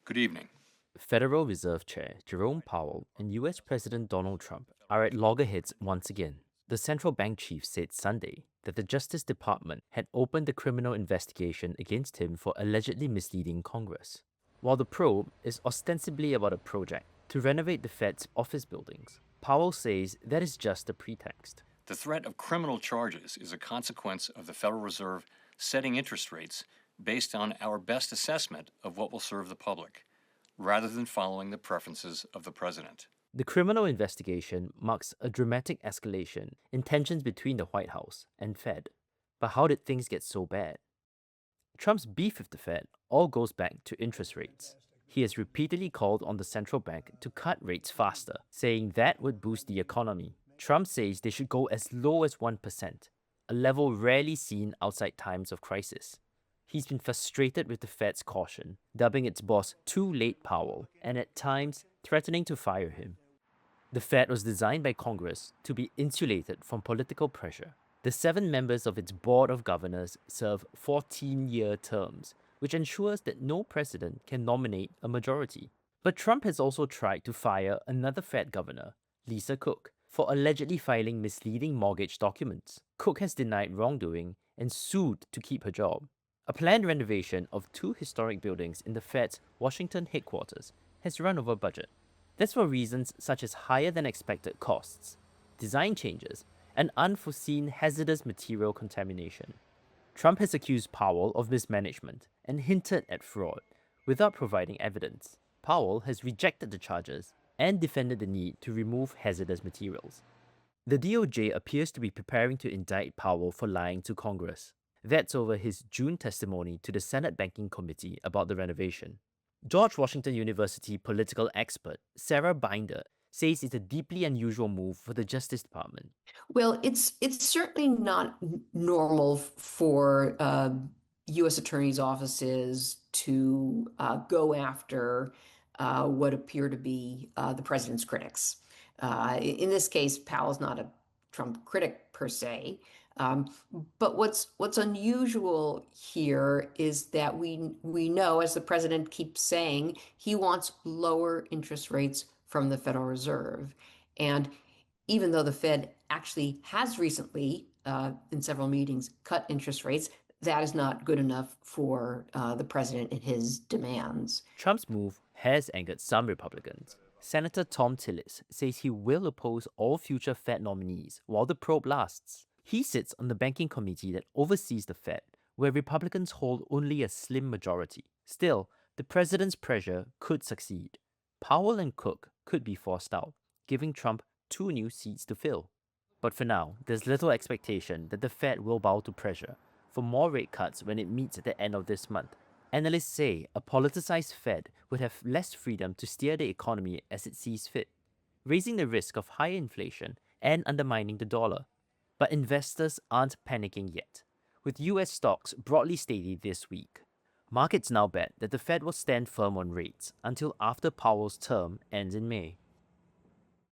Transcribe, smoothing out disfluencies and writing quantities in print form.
Good evening. Federal Reserve Chair Jerome Powell and US President Donald Trump are at loggerheads once again. The central bank chief said Sunday that the Justice Department had opened a criminal investigation against him for allegedly misleading Congress. While the probe is ostensibly about a project to renovate the Fed's office buildings, Powell says that is just a pretext. The threat of criminal charges is a consequence of the Federal Reserve setting interest rates based on our best assessment of what will serve the public, rather than following the preferences of the president. The criminal investigation marks a dramatic escalation in tensions between the White House and Fed. But how did things get so bad? Trump's beef with the Fed all goes back to interest rates. He has repeatedly called on the central bank to cut rates faster, saying that would boost the economy. Trump says they should go as low as 1%, a level rarely seen outside times of crisis. He's been frustrated with the Fed's caution, dubbing its boss too late Powell, and at times threatening to fire him. The Fed was designed by Congress to be insulated from political pressure. The 7 members of its board of governors serve 14-year terms, which ensures that no president can nominate a majority. But Trump has also tried to fire another Fed governor, Lisa Cook, for allegedly filing misleading mortgage documents. Cook has denied wrongdoing and sued to keep her job. A planned renovation of 2 historic buildings in the Fed's Washington headquarters has run over budget. That's for reasons such as higher than expected costs, design changes, and unforeseen hazardous material contamination. Trump has accused Powell of mismanagement and hinted at fraud without providing evidence. Powell has rejected the charges and defended the need to remove hazardous materials. The DOJ appears to be preparing to indict Powell for lying to Congress. That's over his June testimony to the Senate Banking Committee about the renovation. George Washington University political expert Sarah Binder says it's a deeply unusual move for the Justice Department. Well, it's certainly not normal for U.S. attorneys' offices to go after what appear to be the president's critics. In this case, Powell's not a Trump critic per se. Um, but what's unusual here is that we know, as the president keeps saying, he wants lower interest rates from the Federal Reserve. And even though the Fed actually has recently, in several meetings, cut interest rates, that is not good enough for the president and his demands. Trump's move has angered some Republicans. Senator Tom Tillis says he will oppose all future Fed nominees while the probe lasts. He sits on the banking committee that oversees the Fed, where Republicans hold only a slim majority. Still, the president's pressure could succeed. Powell and Cook could be forced out, giving Trump 2 new seats to fill. But for now, there's little expectation that the Fed will bow to pressure for more rate cuts when it meets at the end of this month. Analysts say a politicized Fed would have less freedom to steer the economy as it sees fit, raising the risk of higher inflation and undermining the dollar. But investors aren't panicking yet, with US stocks broadly steady this week. Markets now bet that the Fed will stand firm on rates until after Powell's term ends in May.